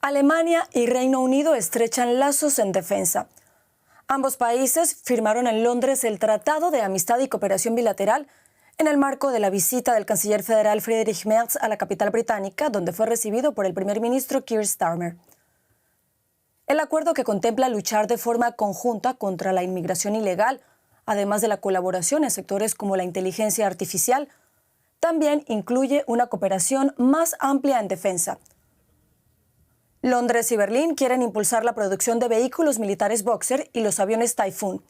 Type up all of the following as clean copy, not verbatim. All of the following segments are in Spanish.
Alemania y Reino Unido estrechan lazos en defensa. Ambos países firmaron en Londres el Tratado de Amistad y Cooperación Bilateral en el marco de la visita del canciller federal Friedrich Merz a la capital británica, donde fue recibido por el primer ministro Keir Starmer. El acuerdo, que contempla luchar de forma conjunta contra la inmigración ilegal, además de la colaboración en sectores como la inteligencia artificial, también incluye una cooperación más amplia en defensa. Londres y Berlín quieren impulsar la producción de vehículos militares Boxer y los aviones Typhoon.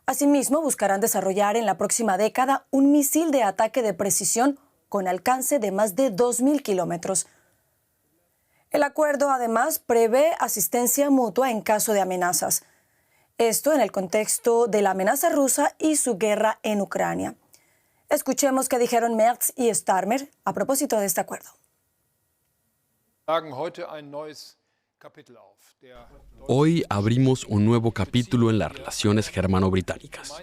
Asimismo, buscarán desarrollar en la próxima década un misil de ataque de precisión con alcance de más de 2.000 kilómetros. El acuerdo, además, prevé asistencia mutua en caso de amenazas. Esto en el contexto de la amenaza rusa y su guerra en Ucrania. Escuchemos qué dijeron Merz y Starmer a propósito de este acuerdo. Hoy abrimos un nuevo capítulo en las relaciones germano-británicas.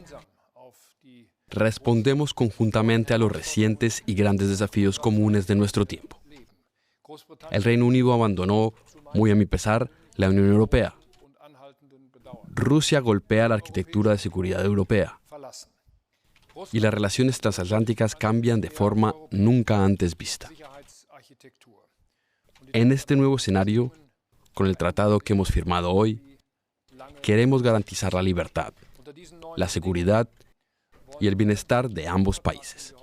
Respondemos conjuntamente a los recientes y grandes desafíos comunes de nuestro tiempo. El Reino Unido abandonó, muy a mi pesar, la Unión Europea. Rusia golpea la arquitectura de seguridad europea. Y las relaciones transatlánticas cambian de forma nunca antes vista. En este nuevo escenario, con el tratado que hemos firmado hoy, queremos garantizar la libertad, la seguridad y el bienestar de ambos países.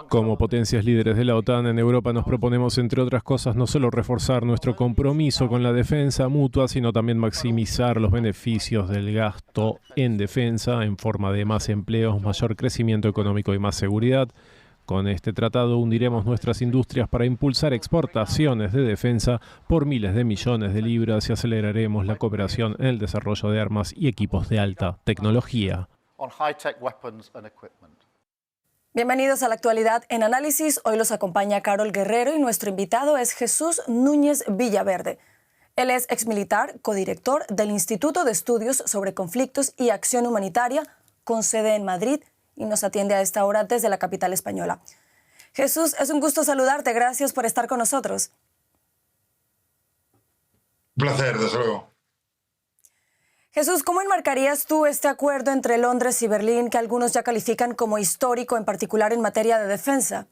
Como potencias líderes de la OTAN en Europa nos proponemos, entre otras cosas, no solo reforzar nuestro compromiso con la defensa mutua, sino también maximizar los beneficios del gasto en defensa en forma de más empleos, mayor crecimiento económico y más seguridad. Con este tratado hundiremos nuestras industrias para impulsar exportaciones de defensa por miles de millones de libras y aceleraremos la cooperación en el desarrollo de armas y equipos de alta tecnología. Bienvenidos a la actualidad en análisis. Hoy los acompaña Carol Guerrero y nuestro invitado es Jesús Núñez Villaverde. Él es exmilitar, codirector del Instituto de Estudios sobre Conflictos y Acción Humanitaria, con sede en Madrid, y nos atiende a esta hora desde la capital española. Jesús, es un gusto saludarte. Gracias por estar con nosotros. Un placer, desde luego. Jesús, ¿cómo enmarcarías tú este acuerdo entre Londres y Berlín, que algunos ya califican como histórico, en particular en materia de defensa?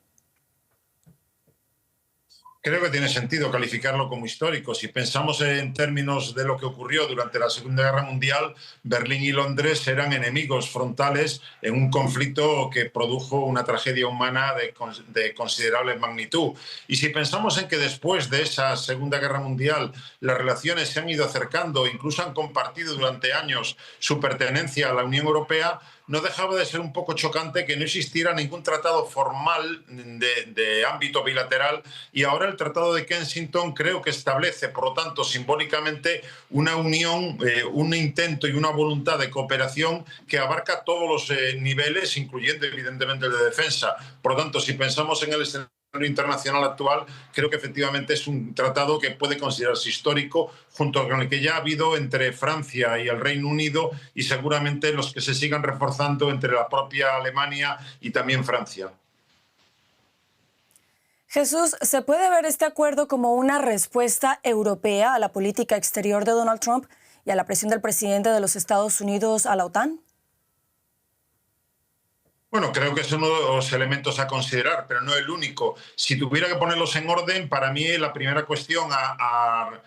Creo que tiene sentido calificarlo como histórico. Si pensamos en términos de lo que ocurrió durante la Segunda Guerra Mundial, Berlín y Londres eran enemigos frontales en un conflicto que produjo una tragedia humana de considerable magnitud. Y si pensamos en que después de esa Segunda Guerra Mundial las relaciones se han ido acercando, incluso han compartido durante años su pertenencia a la Unión Europea, no dejaba de ser un poco chocante que no existiera ningún tratado formal de ámbito bilateral, y ahora el Tratado de Kensington creo que establece, por lo tanto, simbólicamente una unión, un intento y una voluntad de cooperación que abarca todos los niveles, incluyendo evidentemente el de defensa. Por lo tanto, si pensamos en el escenario internacional actual, creo que efectivamente es un tratado que puede considerarse histórico, junto con el que ya ha habido entre Francia y el Reino Unido, y seguramente los que se sigan reforzando entre la propia Alemania y también Francia. Jesús, ¿se puede ver este acuerdo como una respuesta europea a la política exterior de Donald Trump y a la presión del presidente de los Estados Unidos a la OTAN? Bueno, creo que es uno de los elementos a considerar, pero no el único. Si tuviera que ponerlos en orden, para mí la primera cuestión a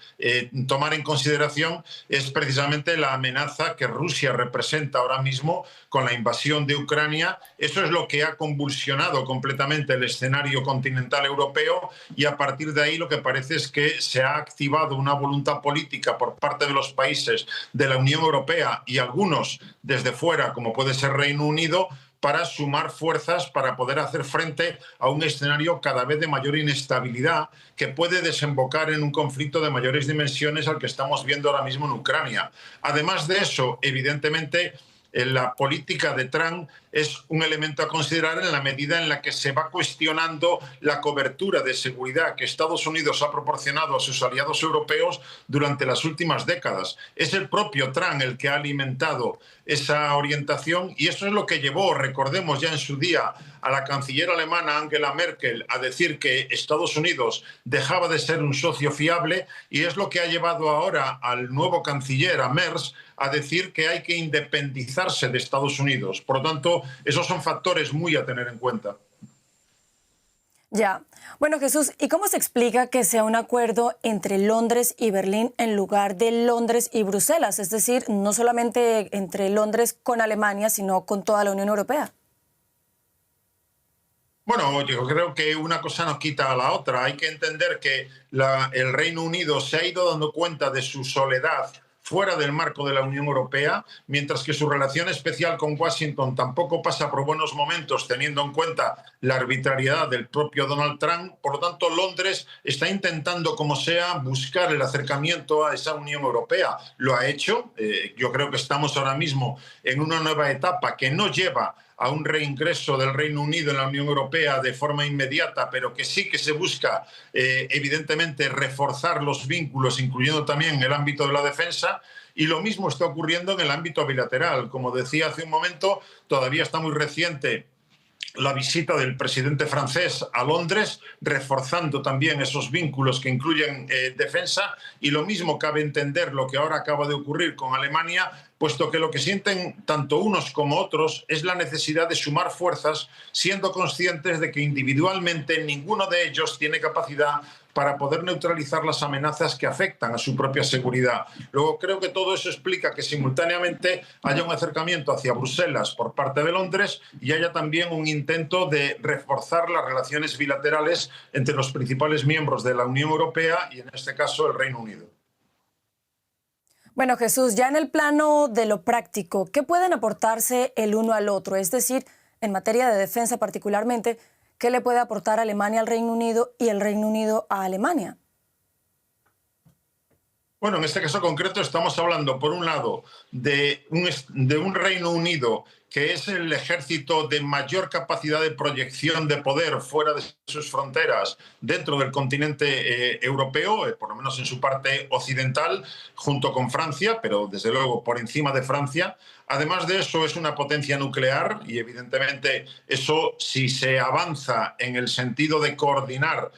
tomar en consideración es precisamente la amenaza que Rusia representa ahora mismo con la invasión de Ucrania. Eso es lo que ha convulsionado completamente el escenario continental europeo, y a partir de ahí lo que parece es que se ha activado una voluntad política por parte de los países de la Unión Europea y algunos desde fuera, como puede ser Reino Unido, para sumar fuerzas para poder hacer frente a un escenario cada vez de mayor inestabilidad que puede desembocar en un conflicto de mayores dimensiones al que estamos viendo ahora mismo en Ucrania. Además de eso, evidentemente, la política de Trump es un elemento a considerar en la medida en la que se va cuestionando la cobertura de seguridad que Estados Unidos ha proporcionado a sus aliados europeos durante las últimas décadas. Es el propio Trump el que ha alimentado esa orientación y eso es lo que llevó, recordemos ya en su día, a la canciller alemana Angela Merkel a decir que Estados Unidos dejaba de ser un socio fiable y es lo que ha llevado ahora al nuevo canciller, a Merz, a decir que hay que independizarse de Estados Unidos. Por lo tanto, esos son factores muy a tener en cuenta. Ya. Bueno, Jesús, ¿y cómo se explica que sea un acuerdo entre Londres y Berlín en lugar de Londres y Bruselas? Es decir, no solamente entre Londres con Alemania, sino con toda la Unión Europea. Bueno, yo creo que una cosa no quita a la otra. Hay que entender que el Reino Unido se ha ido dando cuenta de su soledad fuera del marco de la Unión Europea, mientras que su relación especial con Washington tampoco pasa por buenos momentos, teniendo en cuenta la arbitrariedad del propio Donald Trump. Por lo tanto, Londres está intentando, como sea, buscar el acercamiento a esa Unión Europea. Lo ha hecho. Yo creo que estamos ahora mismo en una nueva etapa que no lleva a un reingreso del Reino Unido en la Unión Europea de forma inmediata, pero que sí que se busca, evidentemente, reforzar los vínculos, incluyendo también el ámbito de la defensa, y lo mismo está ocurriendo en el ámbito bilateral. Como decía hace un momento, todavía está muy reciente la visita del presidente francés a Londres, reforzando también esos vínculos que incluyen defensa, y lo mismo cabe entender lo que ahora acaba de ocurrir con Alemania, puesto que lo que sienten tanto unos como otros es la necesidad de sumar fuerzas, siendo conscientes de que individualmente ninguno de ellos tiene capacidad para poder neutralizar las amenazas que afectan a su propia seguridad. Luego, creo que todo eso explica que simultáneamente haya un acercamiento hacia Bruselas por parte de Londres y haya también un intento de reforzar las relaciones bilaterales entre los principales miembros de la Unión Europea y, en este caso, el Reino Unido. Bueno, Jesús, ya en el plano de lo práctico, ¿qué pueden aportarse el uno al otro? Es decir, en materia de defensa particularmente, ¿qué le puede aportar Alemania al Reino Unido y el Reino Unido a Alemania? Bueno, en este caso concreto estamos hablando, por un lado, de un Reino Unido que es el ejército de mayor capacidad de proyección de poder fuera de sus fronteras dentro del continente europeo, por lo menos en su parte occidental, junto con Francia, pero desde luego por encima de Francia. Además de eso, es una potencia nuclear y evidentemente eso, si se avanza en el sentido de coordinar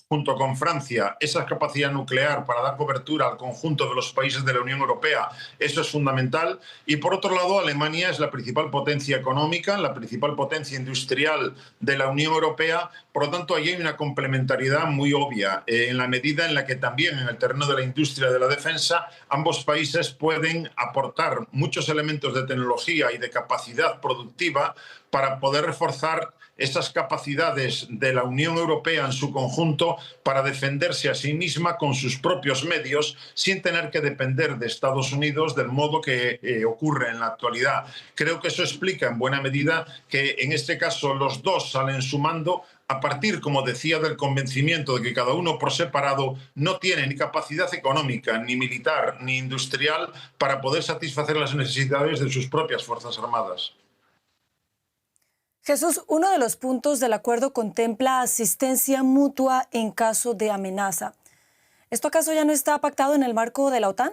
junto con Francia esa capacidad nuclear para dar cobertura al conjunto de los países de la Unión Europea, eso es fundamental. Y por otro lado, Alemania es la principal potencia económica, la principal potencia industrial de la Unión Europea. Por lo tanto, allí hay una complementariedad muy obvia, en la medida en la que también en el terreno de la industria de la defensa ambos países pueden aportar muchos elementos de tecnología y de capacidad productiva para poder reforzar esas capacidades de la Unión Europea en su conjunto para defenderse a sí misma con sus propios medios sin tener que depender de Estados Unidos del modo que ocurre en la actualidad. Creo que eso explica en buena medida que en este caso los dos salen sumando a partir, como decía, del convencimiento de que cada uno por separado no tiene ni capacidad económica, ni militar, ni industrial para poder satisfacer las necesidades de sus propias Fuerzas Armadas. Jesús, uno de los puntos del acuerdo contempla asistencia mutua en caso de amenaza. ¿Esto acaso ya no está pactado en el marco de la OTAN?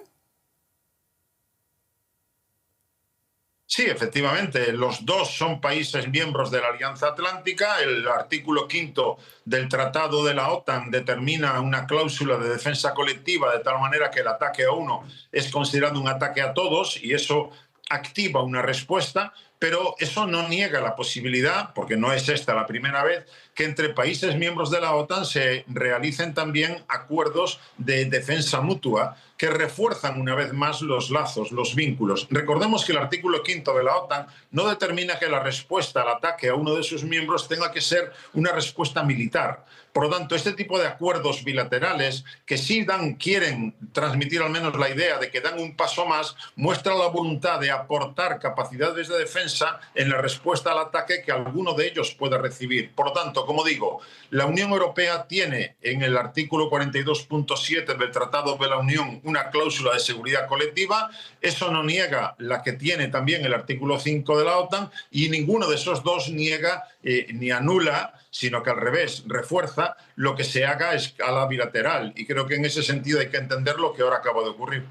Sí, efectivamente, los dos son países miembros de la Alianza Atlántica. El artículo 5 del Tratado de la OTAN determina una cláusula de defensa colectiva de tal manera que el ataque a uno es considerado un ataque a todos y eso activa una respuesta, pero eso no niega la posibilidad, porque no es esta la primera vez, que entre países miembros de la OTAN se realicen también acuerdos de defensa mutua que refuerzan una vez más los lazos, los vínculos. Recordemos que el artículo 5 de la OTAN no determina que la respuesta al ataque a uno de sus miembros tenga que ser una respuesta militar. Por lo tanto, este tipo de acuerdos bilaterales que sí quieren transmitir al menos la idea de que dan un paso más, muestran la voluntad de aportar capacidades de defensa defensa, en la respuesta al ataque que alguno de ellos pueda recibir. Por lo tanto, como digo, la Unión Europea tiene en el artículo 42.7 del Tratado de la Unión una cláusula de seguridad colectiva. Eso no niega la que tiene también el artículo 5 de la OTAN, y ninguno de esos dos niega ni anula, sino que al revés, refuerza lo que se haga a escala bilateral. Y creo que en ese sentido hay que entender lo que ahora acaba de ocurrir.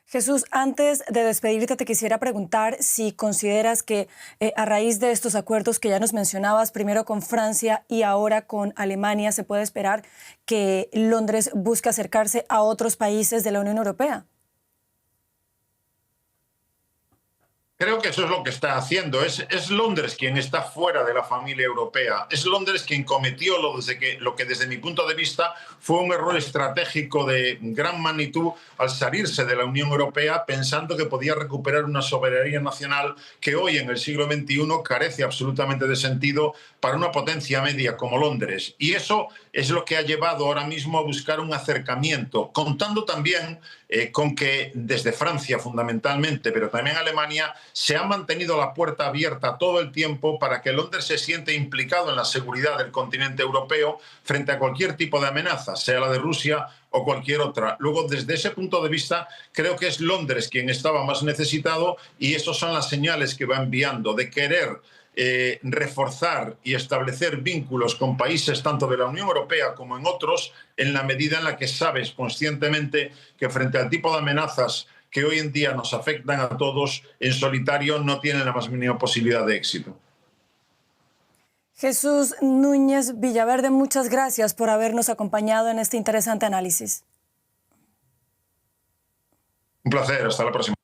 Jesús, antes de despedirte, te quisiera preguntar si consideras que a raíz de estos acuerdos que ya nos mencionabas, primero con Francia y ahora con Alemania, se puede esperar que Londres busque acercarse a otros países de la Unión Europea. Creo que eso es lo que está haciendo. Es Londres quien está fuera de la familia europea. Es Londres quien cometió lo que desde mi punto de vista fue un error estratégico de gran magnitud al salirse de la Unión Europea pensando que podía recuperar una soberanía nacional que hoy en el siglo XXI carece absolutamente de sentido para una potencia media como Londres. Y eso es lo que ha llevado ahora mismo a buscar un acercamiento, contando también con que desde Francia fundamentalmente, pero también Alemania, se ha mantenido la puerta abierta todo el tiempo para que Londres se siente implicado en la seguridad del continente europeo frente a cualquier tipo de amenaza, sea la de Rusia o cualquier otra. Luego, desde ese punto de vista, creo que es Londres quien estaba más necesitado, y esas son las señales que va enviando de querer reforzar y establecer vínculos con países tanto de la Unión Europea como en otros, en la medida en la que sabes conscientemente que frente al tipo de amenazas que hoy en día nos afectan a todos, en solitario no tienen la más mínima posibilidad de éxito. Jesús Núñez Villaverde, muchas gracias por habernos acompañado en este interesante análisis. Un placer, hasta la próxima.